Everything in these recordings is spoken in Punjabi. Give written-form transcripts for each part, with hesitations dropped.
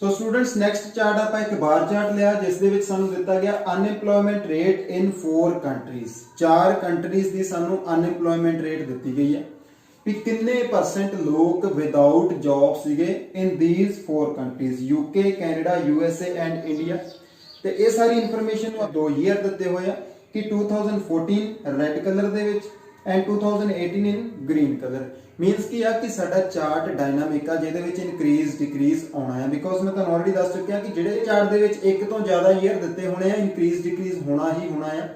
ਸੋ ਸਟੂਡੈਂਟਸ ਨੈਕਸਟ ਚਾਰਟ ਆਪਾਂ ਇੱਕ ਬਾਰ ਚਾਰਟ ਲਿਆ ਜਿਸ ਦੇ ਵਿੱਚ ਸਾਨੂੰ ਦਿੱਤਾ ਗਿਆ ਅਨਐਮਪਲੋਇਮੈਂਟ ਰੇਟ ਇਨ 4 ਕੰਟਰੀਜ਼। 4 ਕੰਟਰੀਜ਼ ਦੀ ਸਾਨੂੰ ਅਨਐਮਪਲੋਇਮੈਂਟ ਰੇਟ ਦਿੱਤੀ ਗਈ ਹੈ ਵੀ ਕਿੰਨੇ ਪਰਸੈਂਟ ਲੋਕ ਵਿਦਆਊਟ ਜੌਬ ਸੀਗੇ ਇਨ these 4 countries UK, Canada, USA and India. ਤੇ ਇਹ ਸਾਰੀ ਇਨਫੋਰਮੇਸ਼ਨ ਨੂੰ ਦੋ ਈਅਰ ਦਿੱਤੇ ਹੋਏ ਆ ਕਿ 2014 ਰੈੱਡ ਕਲਰ ਦੇ ਵਿੱਚ and 2018 in green colour. Means ਕੀ ਆ ਕਿ ਸਾਡਾ ਚਾਰਟ ਡਾਇਨਾਮਿਕ ਆ ਜਿਹਦੇ ਵਿੱਚ ਇਨਕਰੀਜ਼ ਡਿਕਰੀਜ਼ ਆਉਣਾ ਹੈ ਬਿਕੋਜ਼ ਮੈਂ ਤੁਹਾਨੂੰ ਆਲਰੇਡੀ ਦੱਸ ਚੁੱਕਿਆ ਕਿ ਜਿਹੜੇ ਚਾਰਟ ਦੇ ਵਿੱਚ ਇੱਕ ਤੋਂ ਜ਼ਿਆਦਾ ਈਅਰ ਦਿੱਤੇ ਹੋਣੇ ਆ ਇਨਕਰੀਜ਼ ਡਿਕਰੀਜ਼ ਹੋਣਾ ਹੀ ਹੋਣਾ ਆ।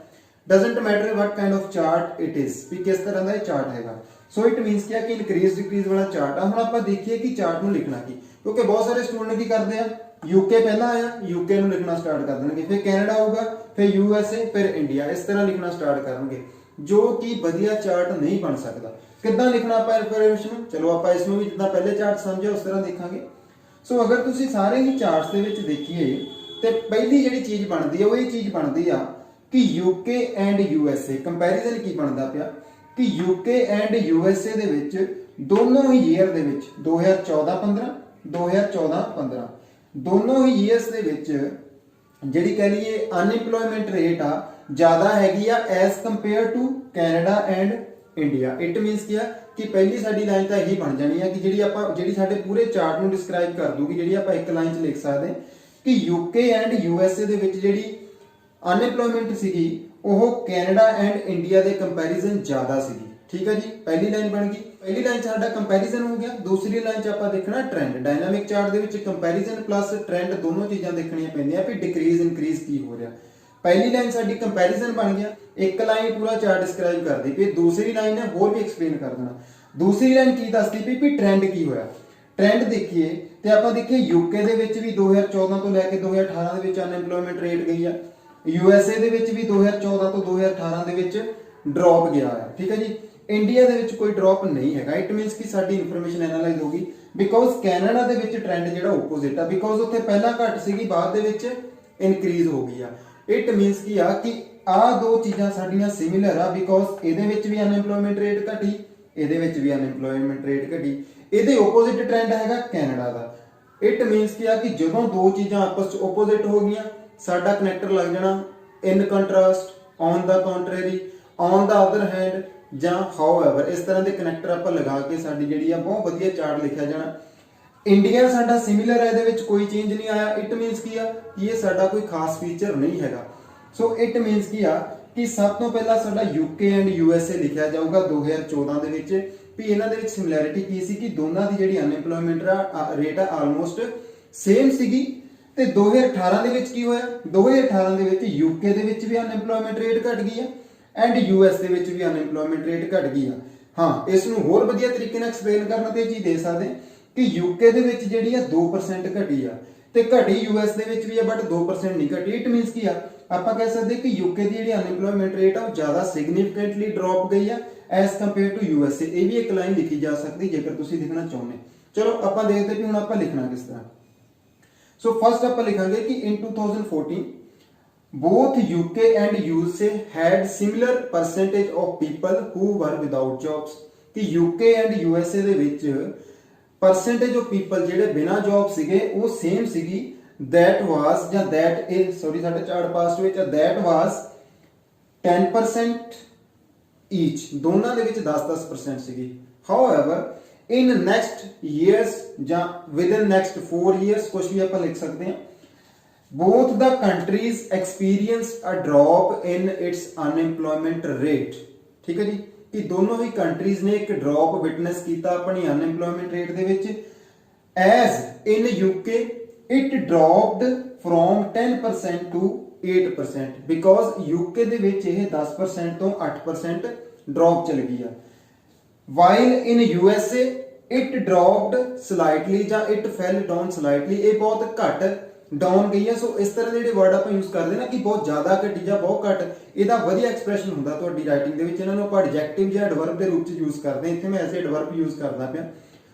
Doesn't matter what kind of chart it is ਵੀ ਕਿਸ ਤਰ੍ਹਾਂ ਦਾ ਇਹ ਚਾਰਟ ਹੈਗਾ। ਸੋ ਇਟ ਮੀਨਸ ਕੀ ਆ ਕਿ ਇਨਕਰੀਜ਼ ਡਿਕਰੀਜ਼ ਵਾਲਾ ਚਾਰਟ ਆ। ਹੁਣ ਆਪਾਂ ਦੇਖੀਏ ਕਿ ਚਾਰਟ ਨੂੰ ਲਿਖਣਾ ਕੀ, ਕਿਉਂਕਿ ਬਹੁਤ ਸਾਰੇ ਸਟੂਡੈਂਟ ਕੀ ਕਰਦੇ ਆ ਯੂਕੇ ਪਹਿਲਾਂ ਆਇਆ ਯੂਕੇ ਨੂੰ ਲਿਖਣਾ ਸਟਾਰਟ ਕਰ ਦੇਣਗੇ, ਫਿਰ ਕੈਨੇਡਾ ਆਊਗਾ, ਫਿਰ ਯੂਐਸਏ, ਫਿਰ ਇੰਡੀਆ, ਇਸ ਤਰ੍ਹਾਂ ਲਿਖਣਾ ਸਟਾਰਟ ਕਰਨਗੇ ਜੋ ਕਿ ਵਧੀਆ ਚਾਰਟ ਨਹੀਂ ਬਣ ਸਕਦਾ। ਕਿੱਦਾਂ ਲਿਖਣਾ ਆਪਾਂ ਇਨਫੋਰਮੇਸ਼ਨ ਨੂੰ, ਚਲੋ ਆਪਾਂ ਇਸ ਨੂੰ ਵੀ ਜਿੱਦਾਂ ਪਹਿਲੇ ਚਾਰਟ ਸਮਝਿਆ ਉਸ ਤਰ੍ਹਾਂ ਦੇਖਾਂਗੇ। ਸੋ ਅਗਰ ਤੁਸੀਂ ਸਾਰੇ ਹੀ ਚਾਰਟਸ ਦੇ ਵਿੱਚ ਦੇਖੀਏ ਤੇ ਪਹਿਲੀ ਜਿਹੜੀ ਚੀਜ਼ ਬਣਦੀ ਹੈ ਉਹ ਇਹ ਚੀਜ਼ ਬਣਦੀ ਆ ਕਿ ਯੂਕੇ ਐਂਡ ਯੂਐਸਏ ਕੰਪੈਰੀਜ਼ਨ ਕੀ ਬਣਦਾ ਪਿਆ ਕਿ ਯੂਕੇ ਐਂਡ ਯੂਐਸਏ ਦੇ ਵਿੱਚ ਦੋਨੋਂ ਹੀ ਈਅਰ ਦੇ ਵਿੱਚ 2014-15 2014-15 ਦੋਨੋਂ ਹੀ ਈਅਰਸ ਦੇ ਵਿੱਚ ਜਿਹੜੀ ਕਹ ਲਈਏ ਅਨਐਮਪਲੋਇਮੈਂਟ ਰੇਟ ਆ ਜ਼ਿਆਦਾ ਹੈਗੀ ਆ as compare to Canada and India. It means ਕੀ ਆ ਕਿ ਪਹਿਲੀ ਸਾਡੀ ਲਾਈਨ ਤਾਂ ਇਹੀ ਬਣ ਜਾਣੀ ਆ ਕਿ ਜਿਹੜੀ ਸਾਡੇ ਪੂਰੇ ਚਾਰਟ ਨੂੰ ਡਿਸਕ੍ਰਾਈਬ ਕਰ ਦੂਗੀ, ਜਿਹੜੀ ਆਪਾਂ ਇੱਕ ਲਾਈਨ 'ਚ ਲਿਖ ਸਕਦੇ ਕਿ ਯੂਕੇ ਐਂਡ ਯੂਐਸਏ ਦੇ ਵਿੱਚ ਜਿਹੜੀ ਅਨਐਮਪਲੋਇਮੈਂਟ ਸੀਗੀ ਉਹ ਕੈਨੇਡਾ ਐਂਡ ਇੰਡੀਆ ਦੇ ਕੰਪੈਰੀਜ਼ਨ ਜ਼ਿਆਦਾ ਸੀਗੀ। ਠੀਕ ਹੈ ਜੀ, ਪਹਿਲੀ ਲਾਈਨ ਬਣ ਗਈ। ਪਹਿਲੀ ਲਾਈਨ 'ਚ ਸਾਡਾ ਕੰਪੈਰੀਜ਼ਨ ਹੋ ਗਿਆ। ਦੂਸਰੀ ਲਾਈਨ 'ਚ ਆਪਾਂ ਦੇਖਣਾ ਟ੍ਰੈਂਡ। ਡਾਇਨਾਮਿਕ ਚਾਰਟ ਦੇ ਵਿੱਚ ਕੰਪੈਰੀਜ਼ਨ ਪਲੱਸ ਟ੍ਰੈਂਡ ਦੋਨੋਂ ਚੀਜ਼ਾਂ ਦੇਖਣੀਆਂ ਪੈਂਦੀਆਂ ਵੀ ਡਿਕਰੀਜ਼ ਇਨਕਰੀਜ਼ ਕੀ ਹੋ ਰਿਹਾ। ਪਹਿਲੀ ਲਾਈਨ ਸਾਡੀ ਕੰਪੈਰੀਜ਼ਨ ਬਣ ਗਿਆ, ਇੱਕ ਲਾਈਨ ਪੂਰਾ ਚਾਰਟ ਡਿਸਕ੍ਰਾਈਬ ਕਰਦੀ ਪਈ, ਦੂਸਰੀ ਲਾਈਨ ਨੇ ਹੋਰ ਵੀ ਐਕਸਪਲੇਨ ਕਰ ਦੇਣਾ। ਦੂਸਰੀ ਲਾਈਨ ਕੀ ਦੱਸਦੀ ਪਈ ਵੀ ਟ੍ਰੈਂਡ ਕੀ ਹੋਇਆ। ਟ੍ਰੈਂਡ ਦੇਖੀਏ ਤੇ ਆਪਾਂ ਦੇਖੀਏ ਯੂਕੇ ਦੇ ਵਿੱਚ ਵੀ 2014 ਤੋਂ ਲੈ ਕੇ 2018 ਦੇ ਵਿੱਚ ਅਨਐਮਪਲੋਇਮੈਂਟ ਰੇਟ ਗਈ ਆ, ਯੂਐਸਏ ਦੇ ਵਿੱਚ ਵੀ 2014 ਤੋਂ 2018 ਦੇ ਵਿੱਚ ਡ੍ਰੌਪ ਗਿਆ ਹੈ। ਠੀਕ ਹੈ ਜੀ, ਇੰਡੀਆ ਦੇ ਵਿੱਚ ਕੋਈ ਡ੍ਰੌਪ ਨਹੀਂ ਹੈਗਾ। ਇਟ ਮੀਨਸ ਕਿ ਸਾਡੀ ਇਨਫੋਰਮੇਸ਼ਨ ਐਨਾਲਾਈਜ਼ ਹੋਗੀ ਬਿਕੋਜ਼ ਕੈਨੇਡਾ ਦੇ ਵਿੱਚ ਟ੍ਰੈਂਡ ਜਿਹੜਾ ਆਪੋਜ਼ਿਟ ਆ ਬਿਕੋਜ਼ ਉੱਥੇ ਪਹਿਲਾਂ ਘੱਟ ਸੀਗੀ ਬਾਅਦ ਦੇ ਵਿੱਚ ਇਨਕਰੀਜ਼ ਹੋ ਗਈ ਆ। ਇਟ ਮੀਨਸ ਕੀ ਆ ਕਿ ਆਹ ਦੋ ਚੀਜ਼ਾਂ ਸਾਡੀਆਂ ਸਿਮਿਲਰ ਆ ਬਿਕੋਜ਼ ਇਹਦੇ ਵਿੱਚ ਵੀ ਅਨਐਮਪਲੋਇਮੈਂਟ ਰੇਟ ਘਟੀ, ਇਹਦੇ ਵਿੱਚ ਵੀ ਅਨਐਮਪਲੋਇਮੈਂਟ ਰੇਟ ਘਟੀ, ਇਹਦੇ ਆਪੋਜ਼ਿਟ ਟ੍ਰੈਂਡ ਹੈਗਾ ਕੈਨੇਡਾ ਦਾ। ਇਟ ਮੀਨਸ ਕੀ ਆ ਕਿ ਜਦੋਂ ਦੋ ਚੀਜ਼ਾਂ ਆਪਸ ਚ ਆਪੋਜ਼ਿਟ ਹੋ ਗਈਆਂ ਸਾਡਾ ਕਨੈਕਟਰ ਲੱਗ ਜਾਣਾ in contrast, on the contrary, on the other hand ਜਾਂ ਹਾਊਐਵਰ। ਇਸ ਤਰ੍ਹਾਂ ਦੇ ਕਨੈਕਟਰ ਆਪਾਂ ਲਗਾ ਕੇ ਸਾਡੀ ਜਿਹੜੀ ਆ ਬਹੁਤ ਵਧੀਆ ਚਾਰਟ ਲਿਖਿਆ ਜਾਣਾ। ਇੰਡੀਆ ਸਾਡਾ ਸਿਮਿਲਰ ਹੈ, ਇਹਦੇ ਵਿੱਚ ਕੋਈ ਚੇਂਜ ਨਹੀਂ ਆਇਆ। ਇਟ ਮੀਨਸ ਕੀ ਆ ਕਿ ਇਹ ਸਾਡਾ ਕੋਈ ਖਾਸ ਫੀਚਰ ਨਹੀਂ ਹੈਗਾ। ਸੋ ਇਟ ਮੀਨਸ ਕੀ ਆ ਕਿ ਸਭ ਤੋਂ ਪਹਿਲਾਂ ਸਾਡਾ ਯੂਕੇ ਐਂਡ ਯੂਐਸਏ ਲਿਖਿਆ ਜਾਊਗਾ 2014 ਦੇ ਵਿੱਚ ਵੀ ਇਹਨਾਂ ਦੇ ਵਿੱਚ ਸਿਮਿਲੈਰਿਟੀ ਕੀ ਸੀ ਕਿ ਦੋਨਾਂ ਦੀ ਜਿਹੜੀ ਅਨਐਮਪਲੋਇਮੈਂਟ ਰੇਟ ਆ ਆਲਮੋਸਟ ਸੇਮ ਸੀਗੀ। ਤੇ 2018 ਦੇ ਵਿੱਚ ਕੀ ਹੋਇਆ, 2018 ਦੇ ਵਿੱਚ ਯੂਕੇ ਦੇ ਵਿੱਚ ਵੀ ਅਨਐਮਪਲੋਇਮੈਂਟ ਰੇਟ ਘਟ ਗਈ ਆ ਐਂਡ ਯੂਐਸ ਦੇ ਵਿੱਚ ਵੀ ਅਨਐਮਪਲੋਇਮੈਂਟ ਰੇਟ ਘਟ ਗਈ ਆ। ਹਾਂ, ਇਸ ਨੂੰ ਹੋਰ ਵਧੀਆ ਤਰੀਕੇ ਨਾਲ ਐਕਸਪਲੇਨ ਕਰਨ ਤੇ ਇਹ ਚੀਜ਼ ਦੇ ਸਕਦੇ ਕਿ ਯੂਕੇ ਦੇ ਵਿੱਚ ਜਿਹੜੀ ਆ 2% ਘਟੀ ਆ ਤੇ ਘਟੀ ਯੂਐਸ ਦੇ ਵਿੱਚ ਵੀ ਆ ਬਟ 2% ਨਹੀਂ ਘਟੀ। ਇਟ ਮੀਨਸ ਕੀ ਆ ਆਪਾਂ ਕਹਿ ਸਕਦੇ ਕਿ ਯੂਕੇ ਦੀ ਜਿਹੜੀ ਅਨਐਮਪਲੋਇਮੈਂਟ ਰੇਟ ਆ ਉਹ ਜ਼ਿਆਦਾ ਸਿਗਨੀਫੀਕੈਂਟਲੀ ਡ੍ਰੌਪ ਗਈ ਆ ਐਸ ਕੰਪੇਅਰ ਟੂ ਯੂਐਸਏ। ਇਹ ਵੀ ਇੱਕ ਲਾਈਨ ਲਿਖੀ ਜਾ ਸਕਦੀ ਜੇਕਰ ਤੁਸੀਂ ਲਿਖਣਾ ਚਾਹੁੰਦੇ। ਚਲੋ ਆਪਾਂ ਦੇਖਦੇ ਵੀ ਹੁਣ ਆਪਾਂ ਲਿਖਣਾ ਕਿਸ ਤਰ੍ਹਾਂ। ਸੋ ਫਸਟ ਆਪਾਂ ਲਿਖਾਂਗੇ ਕਿ ਇਨ 2014 both UK and USA had similar percentage of people who were without jobs। ਕਿ UK and USA ਦੇ ਵਿੱਚ percentage of people ਜਿਹੜੇ ਬਿਨਾ ਜੌਬ ਸੀਗੇ ਉਹ ਸੇਮ ਸੀਗੀ। that was ਜਾਂ that is ਸੌਰੀ ਸਾਡਾ ਚਾਰਟ ਪਾਸਟ ਵਿੱਚ that was 10% each, ਦੋਨਾਂ ਦੇ ਵਿੱਚ 10% ਸੀਗੀ। however in next years ਜਾਂ within next 4 years ਕੁਝ ਵੀ ਆਪਾਂ ਲਿਖ ਸਕਦੇ ਹਾਂ both the countries experienced a drop in its unemployment rate। ਠੀਕ ਹੈ ਜੀ, ਕਿ ਦੋਨੋਂ ਹੀ ਕੰਟਰੀਜ਼ ਨੇ ਇੱਕ ਡ੍ਰੌਪ ਵਿਟਨੈਸ ਕੀਤਾ ਆਪਣੀ ਅਨਐਮਪਲੋਇਮੈਂਟ ਰੇਟ ਦੇ ਵਿੱਚ। as in UK it dropped from 10% to 8% because UK ਦੇ ਵਿੱਚ ਇਹ 10% ਤੋਂ 8% ਡ੍ਰੌਪ ਚਲ ਗਈ ਆ। while in USA it dropped slightly ਜਾਂ it fell down slightly, ਇਹ ਬਹੁਤ ਘੱਟ ਡਾਊਨ ਗਈ ਹੈ। ਸੋ ਇਸ ਤਰ੍ਹਾਂ ਦੇ ਜਿਹੜੇ ਵਰਡ ਆਪਾਂ ਯੂਜ਼ ਕਰਦੇ ਨਾ ਕਿ ਬਹੁਤ ਜ਼ਿਆਦਾ ਘਟੀ ਜਾਂ ਬਹੁਤ ਘੱਟ, ਇਹਦਾ ਵਧੀਆ ਐਕਸਪ੍ਰੈਸ਼ਨ ਹੁੰਦਾ ਤੁਹਾਡੀ ਰਾਈਟਿੰਗ ਦੇ ਵਿੱਚ। ਇਹਨਾਂ ਨੂੰ ਆਪਾਂ ਐਡਜੈਕਟਿਵ ਜਾਂ ਐਡਵਰਬ ਦੇ ਰੂਪ 'ਚ ਯੂਜ਼ ਕਰਦੇ ਹਾਂ। ਇੱਥੇ ਮੈਂ ਐਸੇ ਐਡਵਰਬ ਯੂਜ਼ ਕਰਦਾ ਪਿਆ।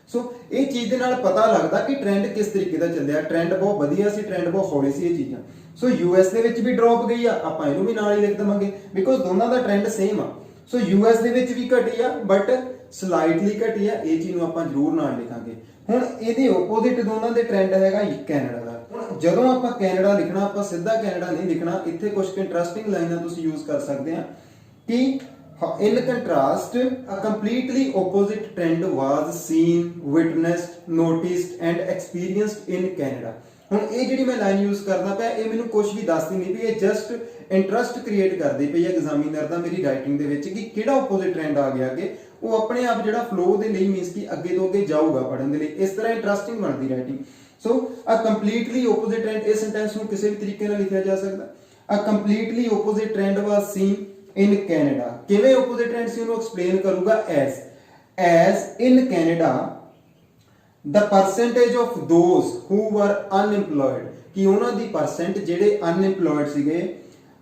ਸੋ ਇਹ ਚੀਜ਼ ਦੇ ਨਾਲ ਪਤਾ ਲੱਗਦਾ ਕਿ ਟ੍ਰੈਂਡ ਕਿਸ ਤਰੀਕੇ ਦਾ ਚੱਲਿਆ। ਟ੍ਰੈਂਡ ਬਹੁਤ ਵਧੀਆ ਸੀ, ਟ੍ਰੈਂਡ ਬਹੁਤ ਹੌਲੀ ਸੀ ਇਹ ਚੀਜ਼ਾਂ। ਸੋ ਯੂਐਸ ਦੇ ਵਿੱਚ ਵੀ ਡ੍ਰੌਪ ਗਈ ਆ, ਆਪਾਂ ਇਹਨੂੰ ਵੀ ਨਾਲ ਹੀ ਲਿਖ ਦੇਵਾਂਗੇ ਬਿਕੋਜ਼ ਦੋਨਾਂ ਦਾ ਟ੍ਰੈਂਡ ਸੇਮ ਆ। ਸੋ ਯੂਐਸ ਦੇ ਵਿੱਚ ਵੀ ਘਟੀ ਆ ਬਟ ਸਲਾਈਟਲੀ ਘਟੀ ਆ, ਇਹ ਚੀਜ਼ ਨੂੰ ਆਪਾਂ ਜ਼ਰੂਰ ਨਾਲ ਲਿਖਾਂਗੇ। ਹੁਣ ਇਹਦੇ ਆਪੋਜ਼ਿਟ ਦੋਨਾਂ ਦੇ ਟ੍ਰੈਂਡ ਹੈਗਾ ਕੈਨੇਡਾ ਦਾ। ਹੁਣ ਜਦੋਂ ਆਪਾਂ ਕੈਨੇਡਾ ਲਿਖਣਾ, ਆਪਾਂ ਸਿੱਧਾ ਕੈਨੇਡਾ ਨਹੀਂ ਲਿਖਣਾ, ਇੱਥੇ ਕੁਝ ਇੰਟਰਸਟਿੰਗ ਲਾਈਨਾਂ ਤੁਸੀਂ ਯੂਜ਼ ਕਰ ਸਕਦੇ ਆ ਕਿ in contrast a completely opposite trend was seen, witnessed, noticed and experienced in Canada। ਹੁਣ ਇਹ ਜਿਹੜੀ ਮੈਂ ਲਾਈਨ ਯੂਜ਼ ਕਰਦਾ ਪਿਆ, ਇਹ ਮੈਨੂੰ ਕੁਝ ਵੀ ਦੱਸਦੀ ਨਹੀਂ ਪਈ, ਇਹ ਜਸਟ ਇੰਟਰਸਟ ਕ੍ਰੀਏਟ ਕਰਦੀ ਪਈ ਹੈ ਐਗਜ਼ਾਮੀਨਰ ਦਾ ਮੇਰੀ ਰਾਈਟਿੰਗ ਦੇ ਵਿੱਚ ਕਿ ਕਿਹੜਾ ਆਪੋਜ਼ਿਟ ਟ੍ਰੈਂਡ ਆ ਗਿਆ ਅੱਗੇ, ਉਹ ਆਪਣੇ ਆਪ ਜਿਹੜਾ ਫਲੋ ਦੇ ਲਈ ਮੀਨਸ ਕਿ ਅੱਗੇ ਤੋਂ ਅੱਗੇ ਜਾਊਗਾ ਪੜਨ ਦੇ ਲਈ, ਇਸ ਤਰ੍ਹਾਂ ਇੰਟਰਸਟਿੰਗ ਬਣਦੀ writing. So a completely opposite trend, ਇਸ ਸੈਂਟੈਂਸ ਨੂੰ ਕਿਸੇ ਵੀ ਤਰੀਕੇ ਨਾਲ ਲਿਖਿਆ ਜਾ ਸਕਦਾ। a completely opposite trend was seen in Canada। ਕਿਵੇਂ opposite trend ਸੀ ਉਹਨੂੰ ਐਕਸਪਲੇਨ ਕਰੂਗਾ as in Canada the percentage of those who were unemployed, ਕਿ ਉਹਨਾਂ ਦੀ ਪਰਸੈਂਟ ਜਿਹੜੇ unemployed ਸੀਗੇ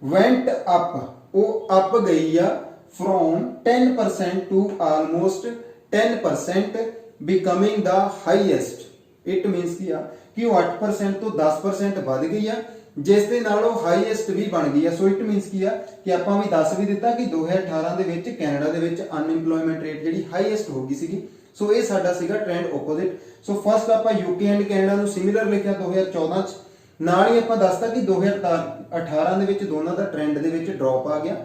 went up, ਉਹ up ਗਈ ਆ from 10% to almost 10%, becoming the highest। it means ਕਿ ਉਹ 8% ਤੋਂ 10% ਵੱਧ ਗਈ ਆ, ਜਿਸ ਦੇ ਨਾਲ ਉਹ ਹਾਈਐਸਟ ਵੀ ਬਣ ਗਈ ਆ। ਸੋ ਇਟ ਮੀਨਸ ਕਿ ਆਪਾਂ ਵੀ ਦੱਸ ਵੀ ਦਿੱਤਾ ਕਿ 2018 ਦੇ ਵਿੱਚ ਕੈਨੇਡਾ ਦੇ ਵਿੱਚ ਅਨਇੰਪਲੋਇਮੈਂਟ ਰੇਟ ਜਿਹੜੀ ਹਾਈਐਸਟ ਹੋ ਗਈ ਸੀਗੀ। ਸੋ ਇਹ ਸਾਡਾ ਸੀਗਾ ਟ੍ਰੈਂਡ ਆਪੋਜ਼ਿਟ। ਸੋ ਫਸਟ ਆਪਾਂ ਯੂਕੇ ਐਂਡ ਕੈਨੇਡਾ ਨੂੰ ਸਿਮਿਲਰ ਲਿਖਿਆ 2014 ਚ, ਨਾਲ ਹੀ ਆਪਾਂ ਦੱਸਤਾ ਕਿ 2018 ਦੇ ਵਿੱਚ ਦੋਨਾਂ ਦਾ ਟ੍ਰੈਂਡ ਦੇ ਵਿੱਚ ਡ੍ਰੌਪ ਆ ਗਿਆ।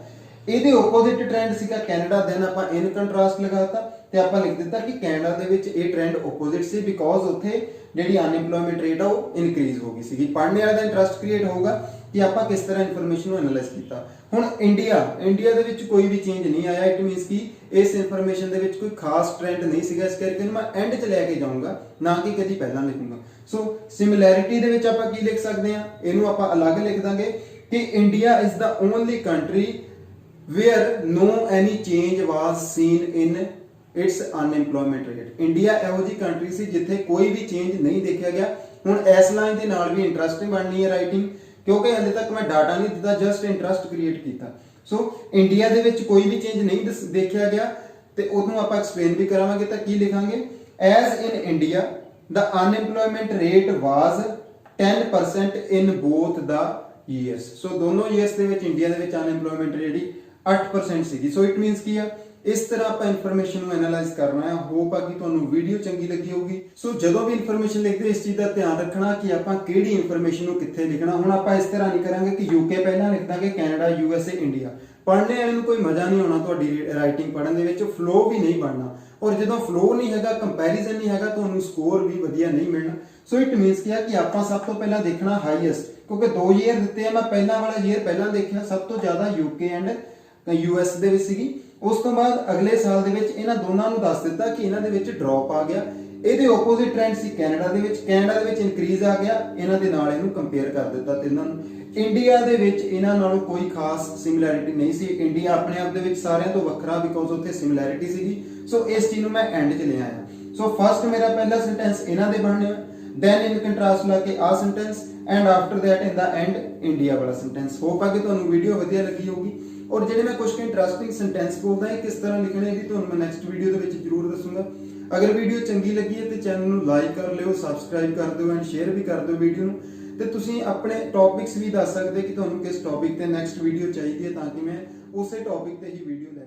ਇਹਦੇ ਆਪੋਜ਼ਿਟ ਟ੍ਰੈਂਡ ਸੀਗਾ ਕੈਨੇਡਾ, ਦੈਨ ਆਪਾਂ ਇਨ ਕੰਟਰਾਸਟ ਲਗਾਤਾ ਤੇ ਆਪਾਂ ਲਿਖ ਦਿੱਤਾ ਕਿ ਕੈਨੇਡਾ ਦੇ ਵਿੱਚ ਇਹ ਟ੍ਰੈਂਡ ਆਪੋਜ਼ਿਟ ਸੀ ਬਿਕੋਜ਼ ਉੱਥੇ ਜਿਹੜੀ ਅਨਇੰਪਲੋਇਮੈਂਟ ਰੇਟ ਆ ਉਹ ਇਨਕਰੀਜ਼ ਹੋ ਗਈ ਸੀਗੀ। ਪੜ੍ਹਨੇ ਵਾਲੇ ਦਾ ਇੰਟਰਸਟ ਕ੍ਰੀਏਟ ਹੋਊਗਾ ਕਿ ਆਪਾਂ ਕਿਸ ਤਰ੍ਹਾਂ ਇਨਫੋਰਮੇਸ਼ਨ ਨੂੰ ਐਨਾਲਾਈਜ਼ ਕੀਤਾ। ਹੁਣ ਇੰਡੀਆ ਦੇ ਵਿੱਚ ਕੋਈ ਵੀ ਚੇਂਜ ਨਹੀਂ ਆਇਆ। ਇਟ ਮੀਨਸ ਕਿ ਇਸ ਇਨਫੋਰਮੇਸ਼ਨ ਦੇ ਵਿੱਚ ਕੋਈ ਖਾਸ ਟ੍ਰੈਂਡ ਨਹੀਂ ਸੀਗਾ, ਇਸ ਕਰਕੇ ਮੈਂ ਐਂਡ 'ਚ ਲੈ ਕੇ ਜਾਊਂਗਾ, ਨਾ ਕਿ ਕਦੀ ਪਹਿਲਾਂ ਲਿਖੂੰਗਾ। ਸੋ ਸਿਮਿਲੈਰਿਟੀ ਦੇ ਵਿੱਚ ਆਪਾਂ ਕੀ ਲਿਖ ਸਕਦੇ ਹਾਂ, ਇਹਨੂੰ ਆਪਾਂ ਅਲੱਗ ਲਿਖ ਦਾਂਗੇ ਕਿ India is the only country where no any change was seen in its unemployment rate। India ਇਹੋ ਜਿਹੀ ਕੰਟਰੀ ਸੀ ਜਿੱਥੇ ਕੋਈ ਵੀ ਚੇਂਜ ਨਹੀਂ ਦੇਖਿਆ ਗਿਆ। ਹੁਣ ਇਸ ਲਾਈਨ ਦੇ ਨਾਲ ਵੀ ਇੰਟਰਸਟਿੰਗ ਬਣਨੀ ਹੈ ਰਾਈਟਿੰਗ, ਕਿਉਂਕਿ ਹਲੇ ਤੱਕ ਮੈਂ ਡਾਟਾ ਨਹੀਂ ਦਿੱਤਾ, ਜਸਟ ਇੰਟਰਸਟ ਕ੍ਰੀਏਟ ਕੀਤਾ। ਸੋ ਇੰਡੀਆ ਦੇ ਵਿੱਚ ਕੋਈ ਵੀ ਚੇਂਜ ਨਹੀਂ ਦੇਖਿਆ ਗਿਆ ਤੇ ਉਹਨੂੰ ਆਪਾਂ ਐਕਸਪਲੇਨ ਵੀ ਕਰਾਵਾਂਗੇ। ਤਾਂ ਕੀ ਲਿਖਾਂਗੇ, as in India the unemployment rate was 10% in both the years। ਸੋ ਦੋਨੋਂ ਈਅਰਸ ਦੇ ਵਿੱਚ ਇੰਡੀਆ ਦੇ ਵਿੱਚ ਅਨਇੰਪਲੋਇਮੈਂਟ ਜਿਹੜੀ 8% ਸੀਗੀ। ਸੋ ਇਟ ਮੀਨਸ ਕੀ ਆ, ਇਸ ਤਰ੍ਹਾਂ ਆਪਾਂ ਇਨਫੋਰਮੇਸ਼ਨ ਨੂੰ ਐਨਾਲਾਈਜ਼ ਕਰਨਾ ਹੈ। ਹੋਪ ਆ ਕਿ ਤੁਹਾਨੂੰ ਵੀਡੀਓ ਚੰਗੀ ਲੱਗੀ ਹੋਊਗੀ। ਸੋ ਜਦੋਂ ਵੀ ਇਨਫੋਰਮੇਸ਼ਨ ਲਿਖਦੇ ਇਸ ਚੀਜ਼ ਦਾ ਧਿਆਨ ਰੱਖਣਾ ਕਿ ਆਪਾਂ ਕਿਹੜੀ ਇਨਫੋਰਮੇਸ਼ਨ ਨੂੰ ਕਿੱਥੇ ਲਿਖਣਾ। ਹੁਣ ਆਪਾਂ ਇਸ ਤਰ੍ਹਾਂ ਨਹੀਂ ਕਰਾਂਗੇ ਕਿ ਯੂਕੇ ਪਹਿਲਾਂ ਲਿਖ ਦਾਂਗੇ, ਕੈਨੇਡਾ, USA, ਇੰਡੀਆ। ਪੜ੍ਹਨੇ ਵਾਲੇ ਨੂੰ ਕੋਈ ਮਜ਼ਾ ਨਹੀਂ ਆਉਣਾ ਤੁਹਾਡੀ ਰਾਈਟਿੰਗ ਪੜ੍ਹਨ ਦੇ ਵਿੱਚ, ਫਲੋ ਵੀ ਨਹੀਂ ਬਣਨਾ। ਔਰ ਜਦੋਂ ਫਲੋ ਨਹੀਂ ਹੈਗਾ, ਕੰਪੈਰੀਜ਼ਨ ਨਹੀਂ ਹੈਗਾ, ਤੁਹਾਨੂੰ ਸਕੋਰ ਵੀ ਵਧੀਆ ਨਹੀਂ ਮਿਲਣਾ। ਸੋ ਇਟ ਮੀਨਸ ਕੀ ਆ ਕਿ ਆਪਾਂ ਸਭ ਤੋਂ ਪਹਿਲਾਂ ਦੇਖਣਾ ਹਾਈਐਸਟ, ਕਿਉਂਕਿ 2 ਈਅਰ ਦਿੱਤੇ ਆ। ਮੈਂ ਪਹਿਲਾਂ ਵਾਲਾ ਈਅਰ ਪਹਿਲਾਂ ਦੇਖਿਆ, ਸਭ ਤੋਂ ਜ਼ਿਆਦਾ ਯੂਕੇ ਐਂਡ US ਦੇ ਵਿੱਚ ਸੀਗੀ। ਉਸ ਤੋਂ ਬਾਅਦ ਅਗਲੇ ਸਾਲ ਦੇ ਵਿੱਚ ਇਹਨਾਂ ਦੋਨਾਂ ਨੂੰ ਦੱਸ ਦਿੱਤਾ ਕਿ ਇਹਨਾਂ ਦੇ ਵਿੱਚ ਡ੍ਰੌਪ ਆ ਗਿਆ। ਇਹਦੇ ਆਪੋਜ਼ਿਟ ਟ੍ਰੈਂਡ ਸੀ ਕੈਨੇਡਾ ਦੇ ਵਿੱਚ ਇਨਕਰੀਜ਼ ਆ ਗਿਆ। ਇਹਨਾਂ ਦੇ ਨਾਲ ਇਹਨੂੰ ਕੰਪੇਅਰ ਕਰ ਦਿੱਤਾ ਤਿੰਨਾਂ ਨੂੰ। ਇੰਡੀਆ ਦੇ ਵਿੱਚ ਇਹਨਾਂ ਨਾਲੋਂ ਕੋਈ ਖਾਸ ਸਿਮਿਲੈਰਿਟੀ ਨਹੀਂ ਸੀ। ਇੰਡੀਆ ਆਪਣੇ ਆਪ ਦੇ ਵਿੱਚ ਸਾਰਿਆਂ ਤੋਂ ਵੱਖਰਾ ਬਿਕੋਜ਼ ਉੱਥੇ ਸਿਮਿਲੈਰਿਟੀ ਸੀਗੀ। ਸੋ ਇਸ ਚੀਜ਼ ਨੂੰ ਮੈਂ ਐਂਡ 'ਚ ਲੈ ਆਇਆ। ਸੋ ਫਸਟ ਮੇਰਾ ਪਹਿਲਾ ਸੈਂਟੈਂਸ ਇਹਨਾਂ ਦੇ ਬਣਨੇ, ਦੈਨ ਇਨ ਕੰਟਰਾਸਟ ਲਾ ਕੇ ਆ sentence, and after that in the and India ਵਾਲਾ ਸੈਂਟੈਂਸ। ਹੋਪ ਆ ਕਿ ਤੁਹਾਨੂੰ ਵੀਡੀਓ ਵਧੀਆ ਲੱਗੀ ਹੋਊਗੀ। ਔਰ ਜਿਹੜੇ ਮੈਂ ਕੁਝ ਇੰਟਰਸਟਿੰਗ ਸੈਂਟੈਂਸ ਬੋਲਦਾ ਇਹ ਕਿਸ ਤਰ੍ਹਾਂ ਲਿਖਣੇ ਇਹਦੀ ਤੁਹਾਨੂੰ ਮੈਂ ਨੈਕਸਟ ਵੀਡੀਓ ਦੇ ਵਿੱਚ ਜ਼ਰੂਰ ਦੱਸੂਗਾ। ਅਗਰ ਵੀਡੀਓ ਚੰਗੀ ਲੱਗੀ ਹੈ ਤੇ ਚੈਨਲ ਨੂੰ ਲਾਈਕ ਕਰ ਲਿਓ, ਸਬਸਕ੍ਰਾਈਬ ਕਰ ਦਿਓ ਐਂਡ ਸ਼ੇਅਰ ਵੀ ਕਰ ਦਿਓ ਵੀਡੀਓ ਨੂੰ। ਤੇ ਤੁਸੀਂ ਆਪਣੇ ਟੌਪਿਕਸ ਵੀ ਦੱਸ ਸਕਦੇ ਕਿ ਤੁਹਾਨੂੰ ਕਿਸ ਟੌਪਿਕ ਤੇ ਨੈਕਸਟ ਵੀਡੀਓ ਚਾਹੀਦੀ ਹੈ, ਤਾਂ ਕਿ ਮੈਂ ਉਸੇ ਟੌਪਿਕ ਤੇ ਹੀ ਵੀਡੀਓ